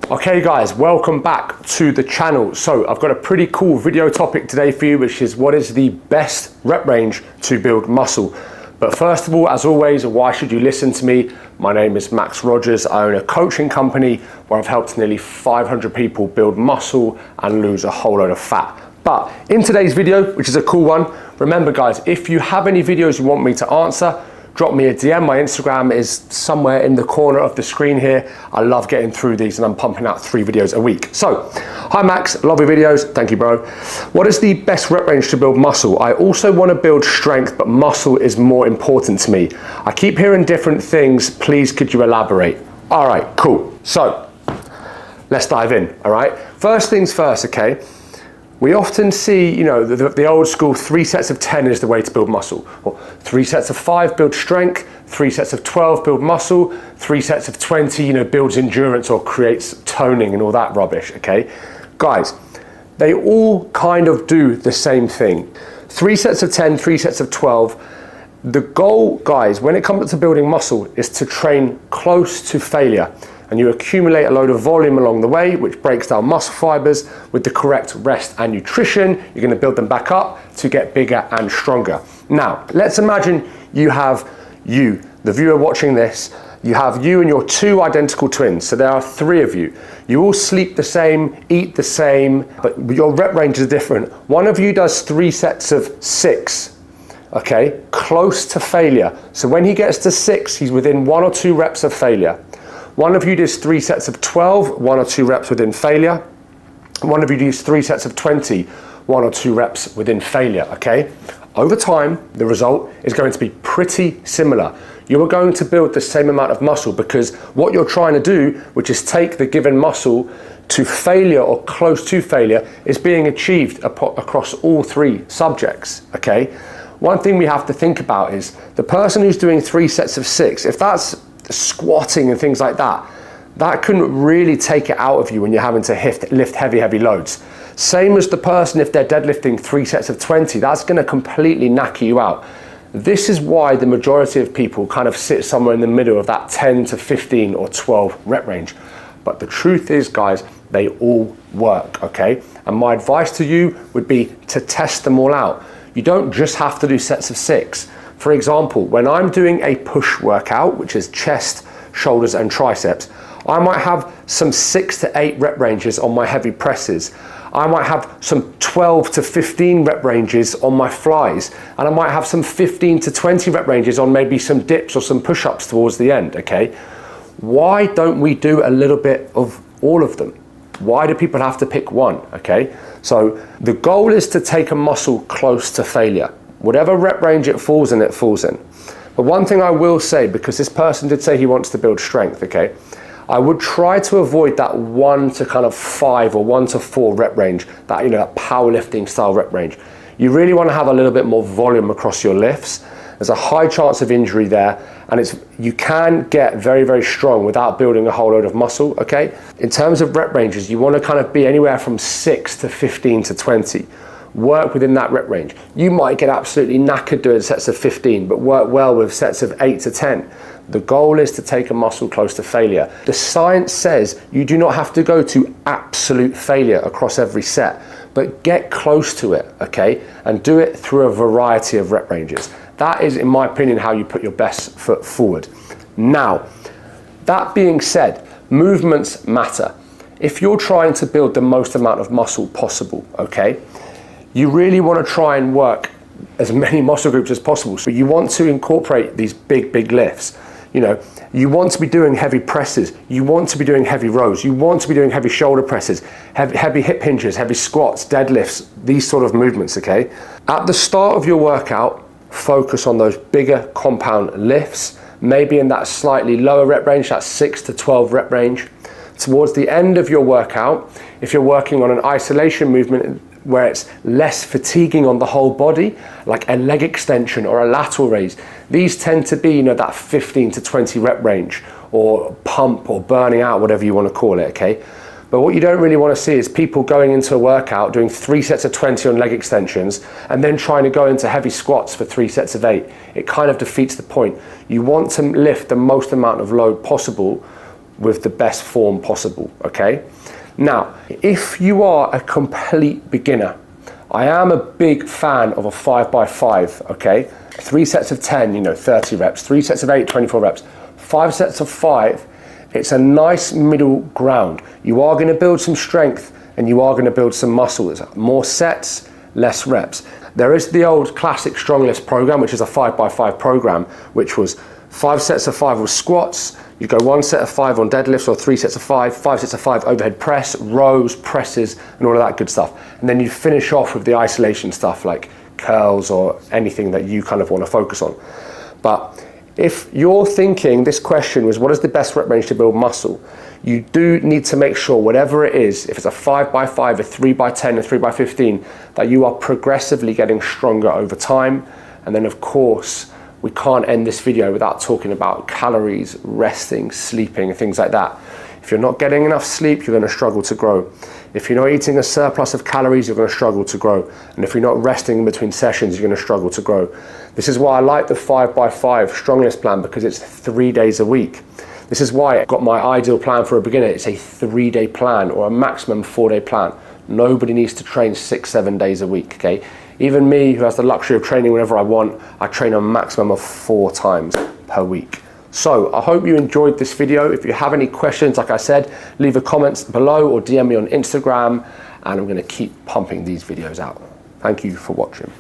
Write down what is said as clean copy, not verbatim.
Okay guys, welcome back to the channel. So I've got a pretty cool video topic today for you, which is what is the best rep range to build muscle. But first of all, as always, why should you listen to me? My name is Max Rogers. I own a coaching company where I've helped nearly 500 people build muscle and lose a whole load of fat. But in today's video, which is a cool one, remember guys, if you have any videos you want me to answer, drop me a DM. My Instagram is somewhere in the corner of the screen here. I love getting through these and I'm pumping out 3 videos a week. So, hi Max, love your videos. Thank you, bro. What is the best rep range to build muscle? I also want to build strength, but muscle is more important to me. I keep hearing different things. Please, could you elaborate? All right, cool. So, let's dive in, all right? First things first, okay? We often see, the old school 3 sets of 10 is the way to build muscle. Or 3 sets of 5 build strength, 3 sets of 12 build muscle, 3 sets of 20, builds endurance or creates toning and all that rubbish, okay? Guys, they all kind of do the same thing. 3 sets of 10, 3 sets of 12. The goal, guys, when it comes to building muscle is to train close to failure. And you accumulate a load of volume along the way, which breaks down muscle fibers. With the correct rest and nutrition, you're gonna build them back up to get bigger and stronger. Now, let's imagine you have you, the viewer watching this, you have you and your 2 identical twins. So there are 3 of you. You all sleep the same, eat the same, but your rep range is different. One of you does 3 sets of 6, okay? Close to failure. So when he gets to 6, he's within 1 or 2 reps of failure. One of you does 3 sets of 12, 1 or 2 reps within failure. One of you does 3 sets of 20, 1 or 2 reps within failure, okay? Over time, the result is going to be pretty similar. You are going to build the same amount of muscle because what you're trying to do, which is take the given muscle to failure or close to failure, is being achieved across all 3 subjects, okay? One thing we have to think about is the person who's doing 3 sets of 6, if that's squatting and things like that, that couldn't really take it out of you when you're having to lift heavy loads. Same as the person if they're deadlifting 3 sets of 20, that's going to completely knacker you out. This is why the majority of people kind of sit somewhere in the middle of that 10 to 15 or 12 rep range. But the truth is, guys, they all work, okay? And my advice to you would be to test them all out. You don't just have to do sets of 6. For example, when I'm doing a push workout, which is chest, shoulders and triceps, I might have some 6 to 8 rep ranges on my heavy presses. I might have some 12 to 15 rep ranges on my flies. And I might have some 15 to 20 rep ranges on maybe some dips or some push-ups towards the end, okay? Why don't we do a little bit of all of them? Why do people have to pick one, okay? So the goal is to take a muscle close to failure. Whatever rep range it falls in, it falls in. But one thing I will say, because this person did say he wants to build strength, okay? I would try to avoid that 1 to kind of 5 or 1 to 4 rep range, that, that powerlifting style rep range. You really want to have a little bit more volume across your lifts. There's a high chance of injury there, and you can get very, very strong without building a whole load of muscle, okay? In terms of rep ranges, you want to kind of be anywhere from 6 to 15 to 20. Work within that rep range. You might get absolutely knackered doing sets of 15, but work well with sets of 8 to 10. The goal is to take a muscle close to failure. The science says you do not have to go to absolute failure across every set, but get close to it, okay? And do it through a variety of rep ranges. That is, in my opinion, how you put your best foot forward. Now, that being said, movements matter. If you're trying to build the most amount of muscle possible, okay? You really want to try and work as many muscle groups as possible. So you want to incorporate these big lifts. You want to be doing heavy presses. You want to be doing heavy rows. You want to be doing heavy shoulder presses, heavy hip hinges, heavy squats, deadlifts, these sort of movements, okay? At the start of your workout, focus on those bigger compound lifts, maybe in that slightly lower rep range, that 6 to 12 rep range. Towards the end of your workout, if you're working on an isolation movement where it's less fatiguing on the whole body, like a leg extension or a lateral raise, these tend to be, that 15 to 20 rep range, or pump or burning out, whatever you want to call it, okay? But what you don't really want to see is people going into a workout, doing 3 sets of 20 on leg extensions, and then trying to go into heavy squats for 3 sets of 8. It kind of defeats the point. You want to lift the most amount of load possible with the best form possible, okay? Now, if you are a complete beginner, I am a big fan of a 5x5, okay? 3 sets of 10, 30 reps, 3 sets of 8, 24 reps, 5 sets of 5, it's a nice middle ground. You are gonna build some strength and you are gonna build some muscle. It's more sets, less reps. There is the old classic strong list program, which is a 5x5 program, which was 5 sets of 5 with squats. You go 1 set of 5 on deadlifts, or 3 sets of 5, 5 sets of 5 overhead press, rows, presses, and all of that good stuff. And then you finish off with the isolation stuff like curls or anything that you kind of want to focus on. But if you're thinking this question was what is the best rep range to build muscle, you do need to make sure whatever it is, if it's a 5x5, a 3x10, a 3x15, that you are progressively getting stronger over time. And then of course, we can't end this video without talking about calories, resting, sleeping, and things like that. If you're not getting enough sleep, you're going to struggle to grow. If you're not eating a surplus of calories, you're going to struggle to grow. And if you're not resting in between sessions, you're going to struggle to grow. This is why I like the 5x5 strong list plan, because it's 3 days a week. This is why I got my ideal plan for a beginner. It's a 3-day plan or a maximum 4-day plan. Nobody needs to train 6-7 days a week, okay? Even me, who has the luxury of training whenever I want, I train a maximum of 4 times per week. So I hope you enjoyed this video. If you have any questions, like I said, leave a comment below or DM me on Instagram, and I'm gonna keep pumping these videos out. Thank you for watching.